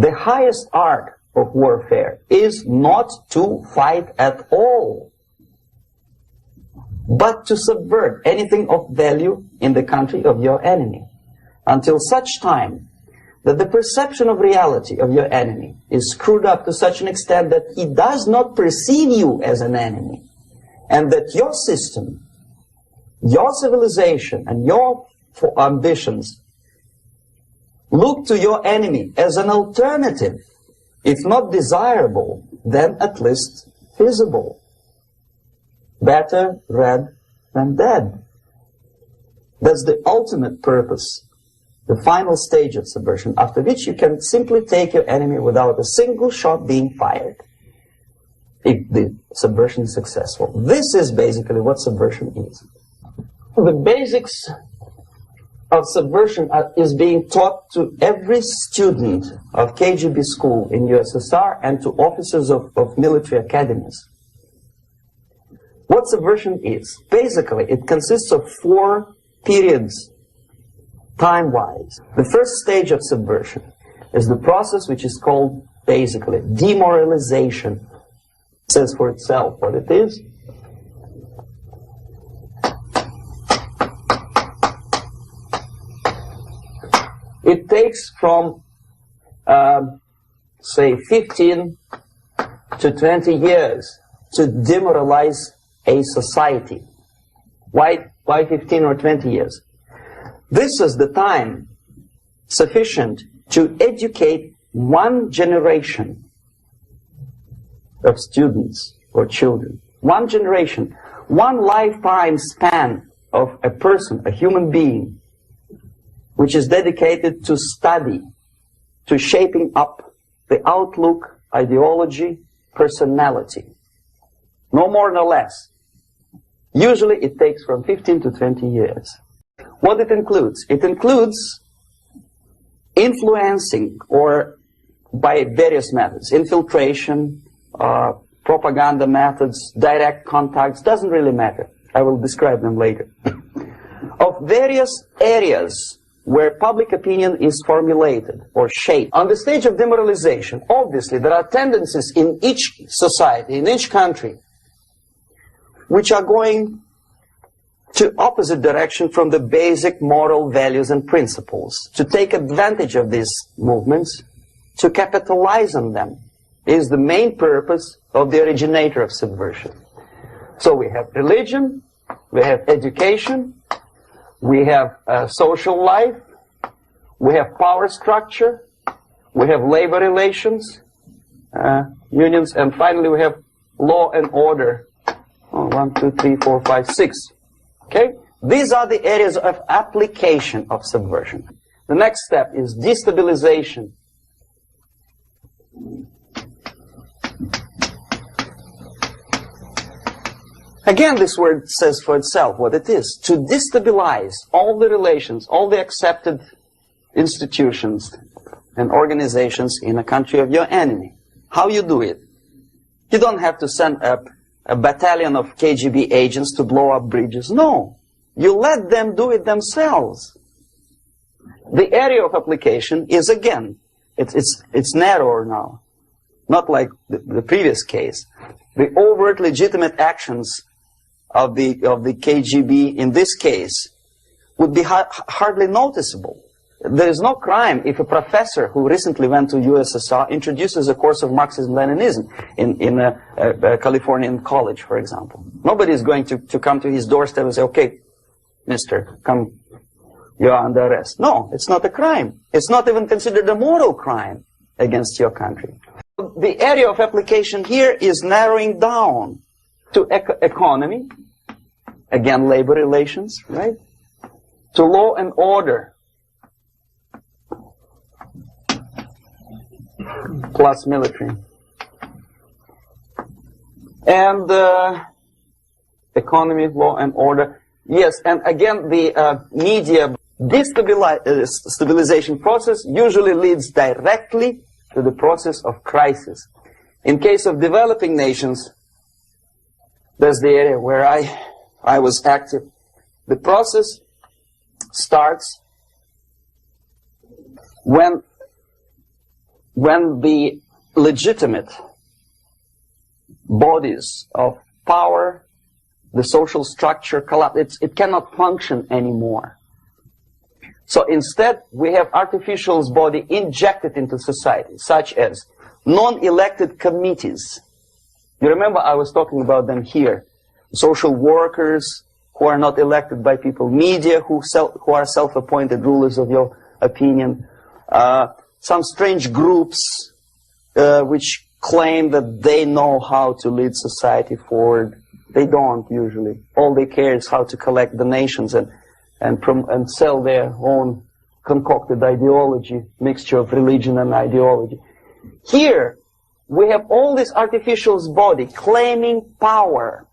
The highest art of warfare is not to fight at all, but to subvert anything of value in the country of your enemy, until such time that the perception of reality of your enemy is screwed up to such an extent that he does not perceive you as an enemy, and that your system, your civilization, and your ambitions look to your enemy as an alternative, if not desirable, then at least feasible. Better red than dead. That's the ultimate purpose, the final stage of subversion, after which you can simply take your enemy without a single shot being fired, if the subversion is successful. This is basically what subversion is. The basics of subversion is being taught to every student of KGB school in USSR and to officers of military academies. What subversion is? Basically, it consists of 4 periods, time-wise. The first stage of subversion is the process which is called, basically, demoralization. It says for itself what it is. It takes from, say, 15 to 20 years to demoralize a society. Why 15 or 20 years? This is the time sufficient to educate one generation of students or children. One generation, one lifetime span of a person, a human being, which is dedicated to study, to shaping up the outlook, ideology, personality. No more, no less. Usually it takes from 15 to 20 years. What it includes? It includes influencing, or by various methods, infiltration, propaganda methods, direct contacts, doesn't really matter. I will describe them later. Of various areas where public opinion is formulated or shaped. On the stage of demoralization, obviously there are tendencies in each society, in each country, which are going to opposite direction from the basic moral values and principles. To take advantage of these movements, to capitalize on them, is the main purpose of the originator of subversion. So we have religion, we have education, we have social life, we have power structure, we have labor relations, unions, and finally we have law and order. 1, 2, 3, 4, 5, 6. Okay? These are the areas of application of subversion. The next step is destabilization. Again, this word says for itself what it is. To destabilize all the relations, all the accepted institutions and organizations in a country of your enemy. How you do it? You don't have to send up a battalion of KGB agents to blow up bridges. No. You let them do it themselves. The area of application is, again, it's narrower now. Not like the previous case. The overt legitimate actions of the KGB in this case would be hardly noticeable. There is no crime if a professor who recently went to USSR introduces a course of Marxism-Leninism in a Californian college, for example. Nobody is going to come to his doorstep and say, okay, mister, come, you are under arrest. No, it's not a crime. It's not even considered a moral crime against your country. The area of application here is narrowing down to economy, again, labor relations, right? To law and order, plus military. And economy, law and order. Yes, and again, the media destabilization process usually leads directly to the process of crisis. In case of developing nations, that's the area where I was active. The process starts when when the legitimate bodies of power, the social structure collapse, it cannot function anymore. So instead, we have artificial's body injected into society, such as non-elected committees. You remember I was talking about them here. Social workers who are not elected by people, media who are self-appointed rulers of your opinion, some strange groups which claim that they know how to lead society forward. They don't usually. All they care is how to collect donations and sell their own concocted ideology, mixture of religion and ideology. Here, we have all this artificial's body claiming power.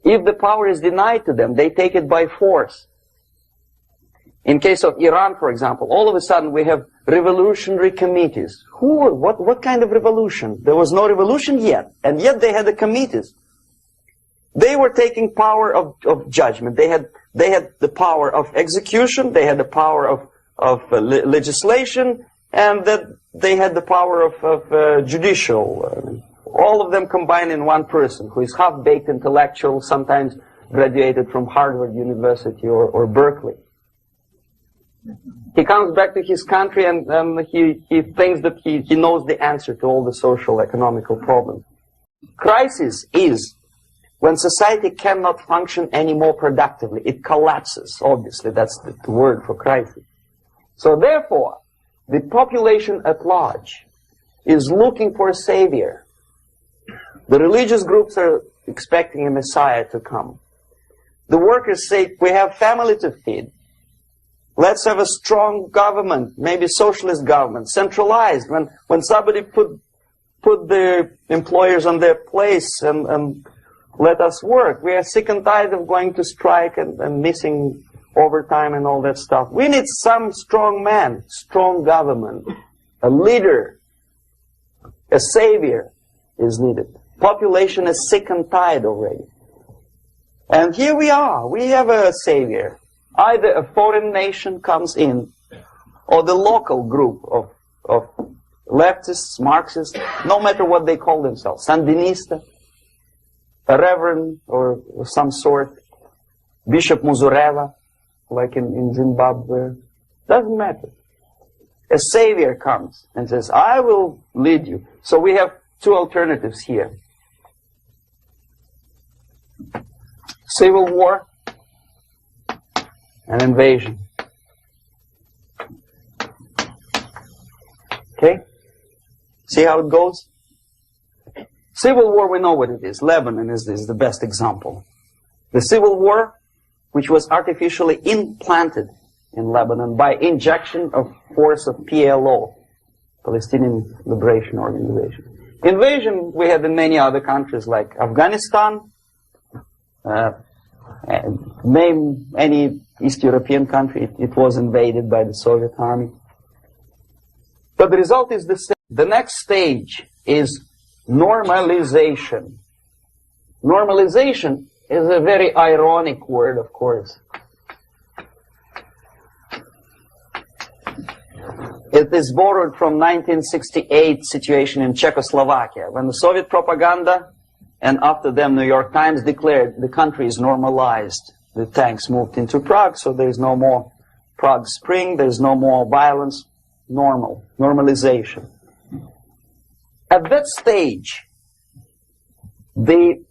If the power is denied to them, they take it by force. In case of Iran, for example, all of a sudden we have revolutionary committees. What kind of revolution? There was no revolution yet, and yet they had the committees. They were taking power of judgment. They had the power of execution, they had the power of legislation, and that they had the power of judicial. All of them combined in one person, who is half-baked intellectual, sometimes graduated from Harvard University or Berkeley. He comes back to his country and he thinks that he knows the answer to all the social, economical problems. Crisis is when society cannot function any more productively. It collapses, obviously. That's the word for crisis. So therefore, the population at large is looking for a savior. The religious groups are expecting a Messiah to come. The workers say, we have family to feed. Let's have a strong government, maybe socialist government, centralized. When somebody put their employers on their place and let us work. We are sick and tired of going to strike and missing overtime and all that stuff. We need some strong man, strong government, a leader, a savior is needed. Population is sick and tired already. And here we are. We have a savior. Either a foreign nation comes in, or the local group of leftists, Marxists, no matter what they call themselves, Sandinista, a reverend or some sort, Bishop Muzureva, like in Zimbabwe, doesn't matter. A savior comes and says, I will lead you. So we have two alternatives here. Civil war and invasion. Okay? See how it goes? Civil war, we know what it is. Lebanon is the best example. The civil war, which was artificially implanted in Lebanon by injection of force of PLO, Palestinian Liberation Organization. Invasion we had in many other countries like Afghanistan, name any East European country, it was invaded by the Soviet army. But the result is the same. The next stage is normalization. Normalization is a very ironic word, of course. It is borrowed from 1968 situation in Czechoslovakia, when the Soviet propaganda and after them New York Times declared the country is normalized. The tanks moved into Prague, so there is no more Prague Spring, there is no more violence. Normalization. At that stage, the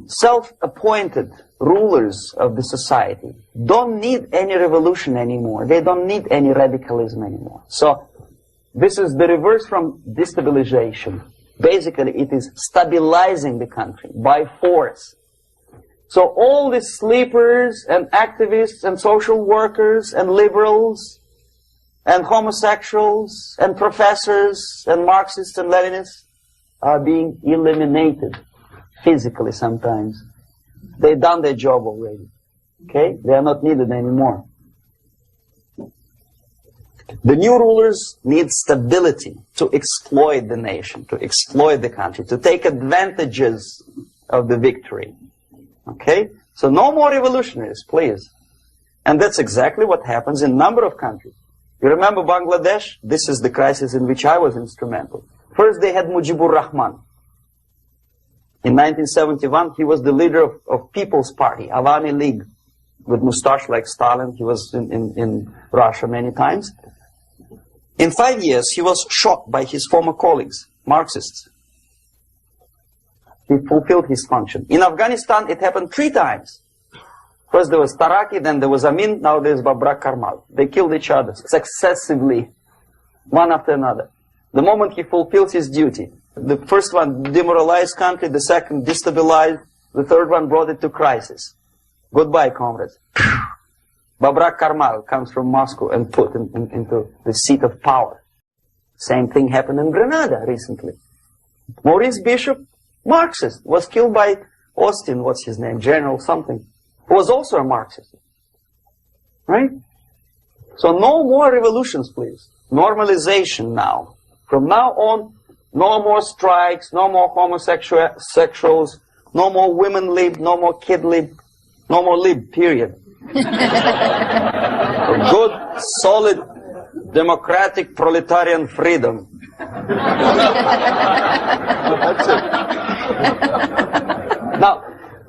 self-appointed rulers of the society don't need any revolution anymore. They don't need any radicalism anymore. So this is the reverse from destabilization. Basically, it is stabilizing the country by force. So all the sleepers and activists and social workers and liberals and homosexuals and professors and Marxists and Leninists are being eliminated physically sometimes. They've done their job already. Okay? They are not needed anymore. The new rulers need stability to exploit the nation, to exploit the country, to take advantages of the victory. Okay? So no more revolutionaries, please. And that's exactly what happens in a number of countries. You remember Bangladesh? This is the crisis in which I was instrumental. First they had Mujibur Rahman. In 1971, he was the leader of People's Party, Awami League, with mustache like Stalin. He was in Russia many times. In 5 years, he was shot by his former colleagues, Marxists. He fulfilled his function. In Afghanistan, it happened 3 times. First there was Taraki, then there was Amin, now there's Babrak Karmal. They killed each other successively, one after another. The moment he fulfills his duty, the first one demoralized country, the second destabilized, the third one brought it to crisis. Goodbye, comrades. Babrak Karmal comes from Moscow and put into the seat of power. Same thing happened in Grenada recently. Maurice Bishop, Marxist, was killed by Austin, what's his name, General something, who was also a Marxist. Right? So no more revolutions, please. Normalization now. From now on, no more strikes, no more homosexuals, no more women lib, no more kid lib, no more lib, period. A good, solid, democratic, proletarian freedom. That's it. Now,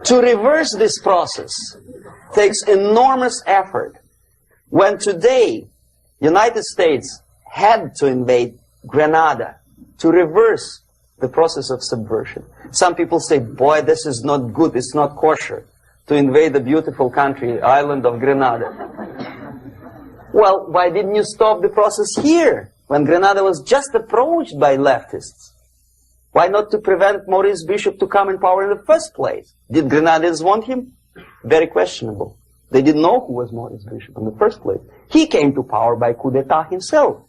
to reverse this process takes enormous effort. When today, United States had to invade Grenada to reverse the process of subversion. Some people say, boy, this is not good, it's not kosher to invade the beautiful country, island of Grenada. Well, why didn't you stop the process here, when Grenada was just approached by leftists? Why not to prevent Maurice Bishop to come in power in the first place? Did Grenadians want him? Very questionable. They didn't know who was Maurice Bishop in the first place. He came to power by coup d'etat himself.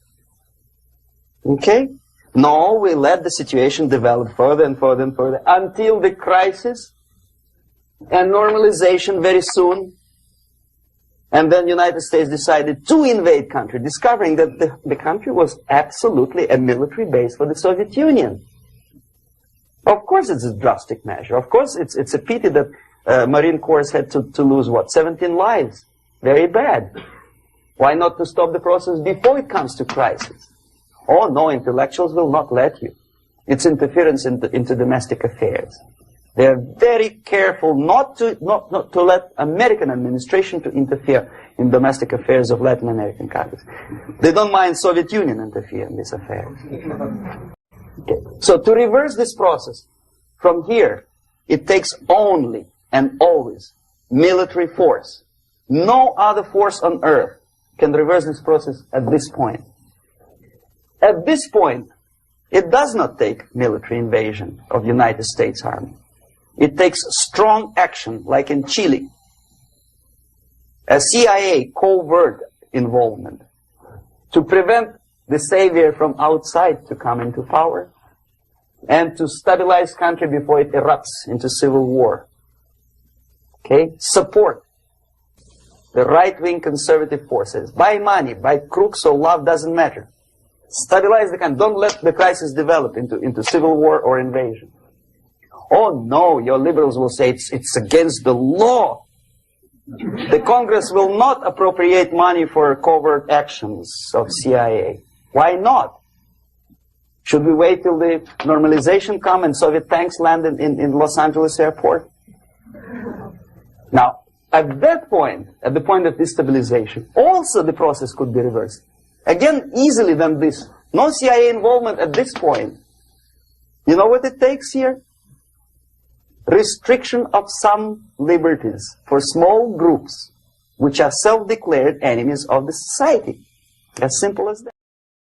Okay? No, we let the situation develop further and further and further until the crisis and normalization very soon. And then the United States decided to invade country, discovering that the country was absolutely a military base for the Soviet Union. Of course it's a drastic measure. Of course it's a pity that Marine Corps had to lose, what, 17 lives. Very bad. Why not to stop the process before it comes to crisis? Oh no, intellectuals will not let you. It's interference into domestic affairs. They are very careful not to let American administration to interfere in domestic affairs of Latin American countries. They don't mind Soviet Union interfere in these affairs. Okay. So to reverse this process, from here, it takes only and always military force. No other force on earth can reverse this process at this point. At this point, it does not take military invasion of the United States Army. It takes strong action, like in Chile. A CIA covert involvement to prevent the savior from outside to come into power and to stabilize country before it erupts into civil war. Okay? Support the right-wing conservative forces. By money, by crooks or love, doesn't matter. Stabilize the country. Don't let the crisis develop into civil war or invasion. Oh no, your liberals will say it's against the law. The Congress will not appropriate money for covert actions of CIA. Why not? Should we wait till the normalization come and Soviet tanks land in Los Angeles airport? Now, at that point, at the point of destabilization, also the process could be reversed. Again, easily than this. No CIA involvement at this point. You know what it takes here? Restriction of some liberties for small groups which are self-declared enemies of the society. As simple as that.